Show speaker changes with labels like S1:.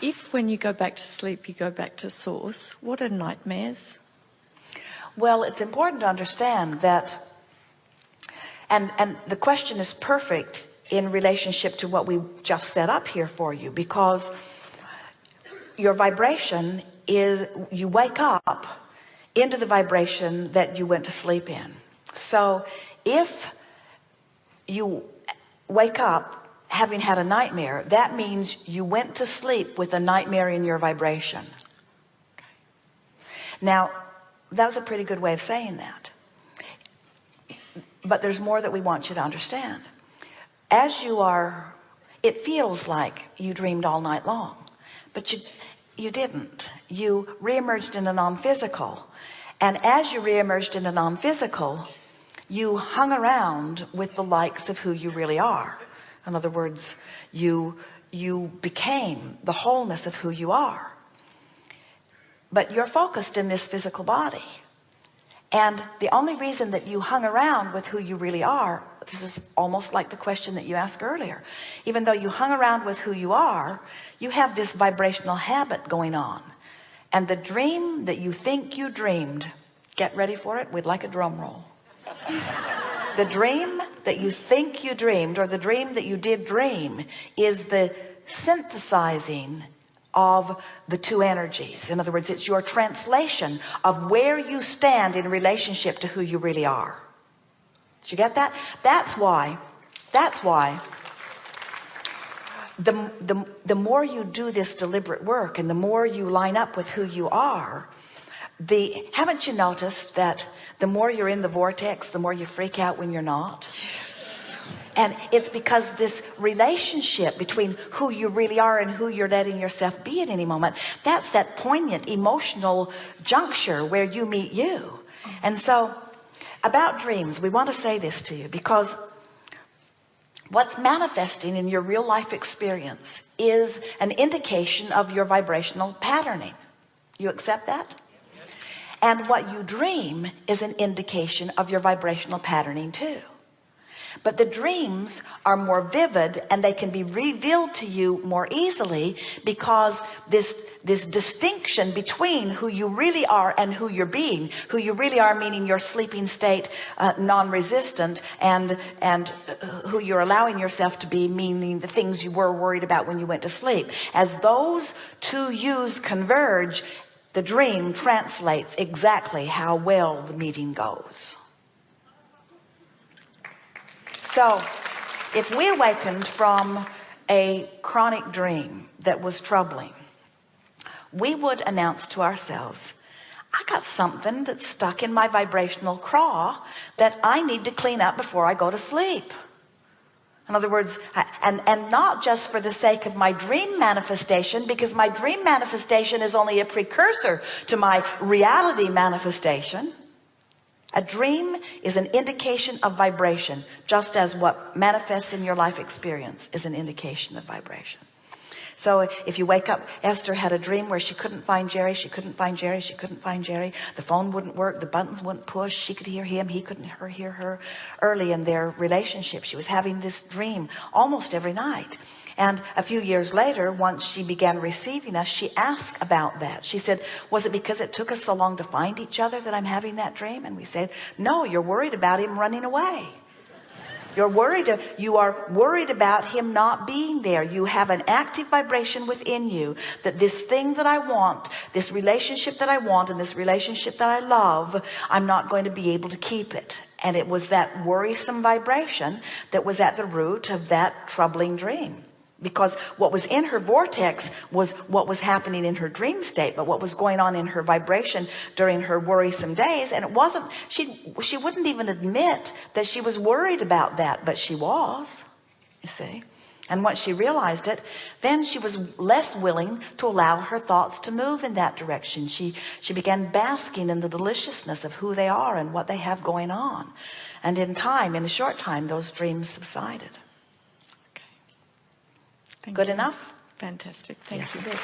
S1: If when you go back to sleep, you go back to source, what are nightmares?
S2: Well, it's important to understand that, and the question is perfect in relationship to what we just set up here for you, because your vibration is, you wake up into the vibration that you went to sleep in. So if you wake up having had a nightmare, that means you went to sleep with a nightmare in your vibration. Now, that was a pretty good way of saying that. But there's more that we want you to understand. As you are, it feels like you dreamed all night long, but you didn't. You reemerged in a non-physical. And as you reemerged in a non-physical, you hung around with the likes of who you really are. In other words, you became the wholeness of who you are. But you're focused in this physical body. And the only reason that you hung around with who you really are, this is almost like the question that you asked earlier. Even though you hung around with who you are, you have this vibrational habit going on. And the dream that you think you dreamed, get ready for it, we'd like a drum roll. The dream that you think you dreamed, or the dream that you did dream, is the synthesizing of the two energies. In other words, it's your translation of where you stand in relationship to who you really are. Did you get that? That's why the more you do this deliberate work, and the more you line up with who you are, haven't you noticed that the more you're in the vortex, the more you freak out when you're not? Yes. And it's because this relationship between who you really are and who you're letting yourself be at any moment, that's that poignant emotional juncture where you meet you. And so about dreams, we want to say this to you, because what's manifesting in your real life experience is an indication of your vibrational patterning. You accept that? And what you dream is an indication of your vibrational patterning too. But the dreams are more vivid, and they can be revealed to you more easily, because this distinction between who you really are and who you're being, who you really are meaning your sleeping state, non-resistant, and who you're allowing yourself to be, meaning the things you were worried about when you went to sleep. As those two yous converge, the dream translates exactly how well the meeting goes. So if we awakened from a chronic dream that was troubling, we would announce to ourselves, I got something that's stuck in my vibrational craw that I need to clean up before I go to sleep. In other words, and not just for the sake of my dream manifestation, because my dream manifestation is only a precursor to my reality manifestation. A dream is an indication of vibration, just as what manifests in your life experience is an indication of vibration. So if you wake up, Esther had a dream where she couldn't find Jerry, she couldn't find Jerry, she couldn't find Jerry. The phone wouldn't work, the buttons wouldn't push. She could hear him, he couldn't hear her. Early in their relationship, she was having this dream almost every night. And a few years later, once she began receiving us, she asked about that. She said, was it because it took us so long to find each other that I'm having that dream? And we said, no, you're worried about him running away. You are worried about him not being there. You have an active vibration within you that this thing that I want, this relationship that I want, and this relationship that I love, I'm not going to be able to keep it. And it was that worrisome vibration that was at the root of that troubling dream. Because what was in her vortex was what was happening in her dream state, but what was going on in her vibration during her worrisome days. And it wasn't, she wouldn't even admit that she was worried about that, but she was, you see. And once she realized it, then she was less willing to allow her thoughts to move in that direction. She began basking in the deliciousness of who they are and what they have going on. And in a short time, those dreams subsided.
S1: Thank
S2: Good
S1: you.
S2: enough?
S1: Fantastic. Thank
S2: Yes,
S1: you.
S2: good.